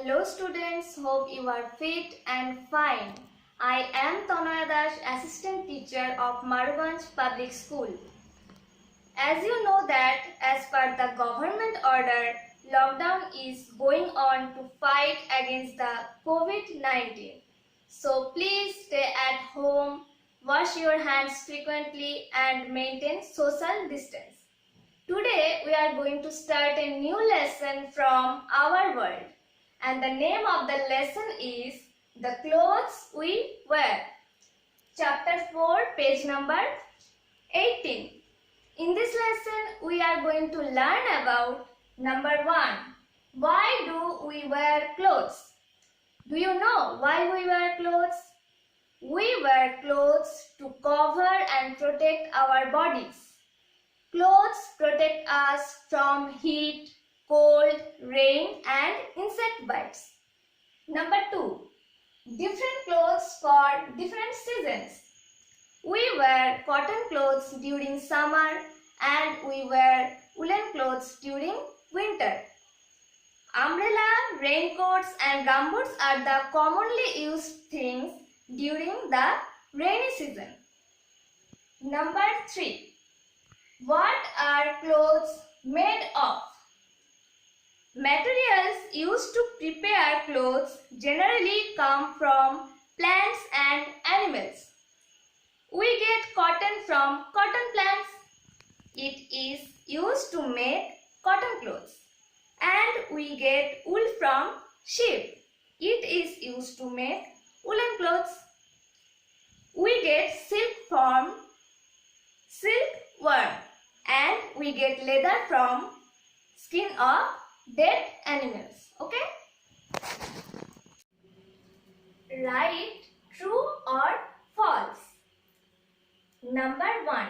Hello students, hope you are fit and fine. I am Tanaya Das, Assistant Teacher of Maruganj Public School. As you know that as per the government order, lockdown is going on to fight against the COVID-19. So please stay at home, wash your hands frequently and maintain social distance. Today we are going to start a new lesson from our world. And the name of the lesson is The Clothes We Wear. Chapter 4, page number 18. In this lesson, we are going to learn about number 1. Why do we wear clothes? Do you know why we wear clothes? We wear clothes to cover and protect our bodies. Clothes protect us from heat, cold, rain and insect bites. Number 2. Different clothes for different seasons. We wear cotton clothes during summer and we wear woolen clothes during winter. Umbrella, raincoats and gumboots are the commonly used things during the rainy season. Number 3. What are clothes made of? Materials used to prepare clothes generally come from plants and animals. We get cotton from cotton plants. It is used to make cotton clothes. And we get wool from sheep. It is used to make woolen clothes. We get silk from silkworm. And we get leather from skin of dead animals. Okay? Write true or false. Number 1.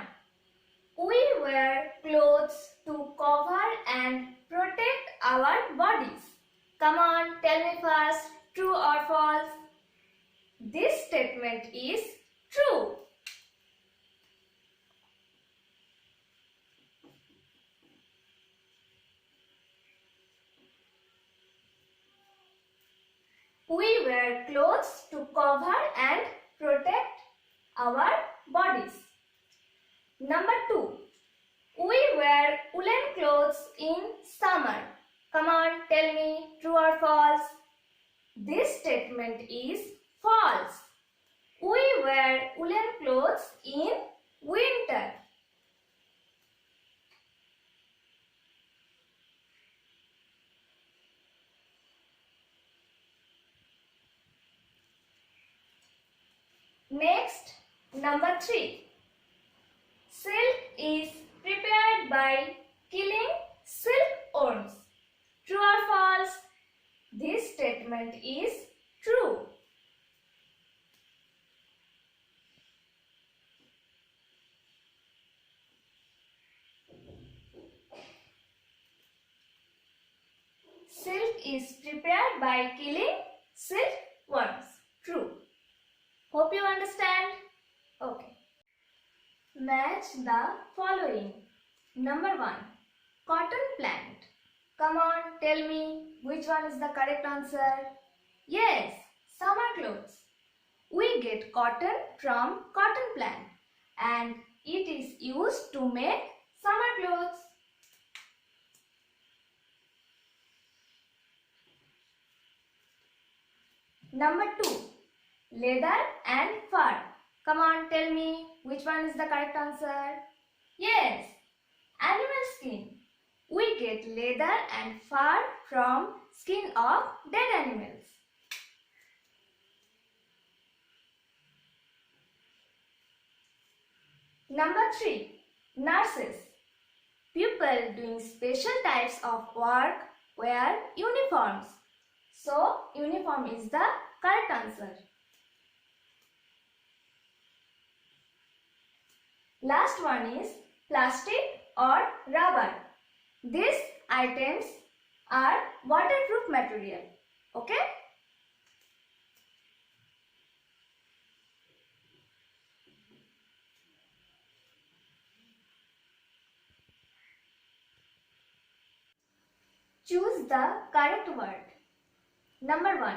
We wear clothes to cover and protect our bodies. Come on, tell me first, true or false? This statement is true. We wear clothes to cover and protect our bodies. Number 2. We wear woolen clothes in summer. Come on, tell me, true or false? This statement is false. We wear woolen clothes in winter. Next, number 3. Silk is prepared by killing silkworms. True or false? This statement is true. Silk is prepared by killing silkworms. True. Hope you understand. Okay. Match the following. Number 1. Cotton plant. Come on, tell me which one is the correct answer. Yes, summer clothes. We get cotton from cotton plant and it is used to make summer clothes. Number 2. Leather and fur. Come on, tell me which one is the correct answer. Yes, animal skin. We get leather and fur from skin of dead animals. Number 3. Nurses. People doing special types of work wear uniforms. So, uniform is the correct answer. Last one is plastic or rubber. These items are waterproof material. Okay? Choose the correct word. Number 1.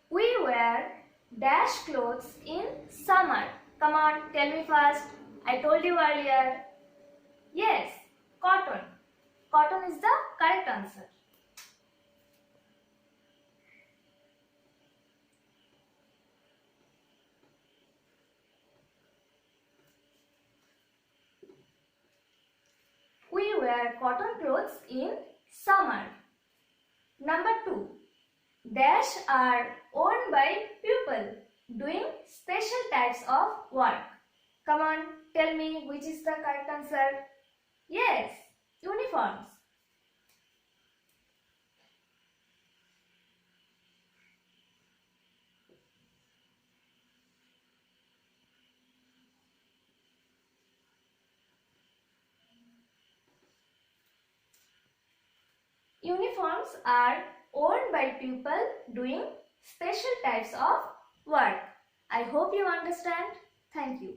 We wear dash clothes in summer. Come on, tell me fast. I told you earlier. Yes, cotton. Cotton is the correct answer. We wear cotton clothes in summer. Number 2. Dash are worn by people doing special types of work. Come on, tell me which is the correct answer. Yes, uniforms. Uniforms are worn by people doing special types of work. I hope you understand. Thank you.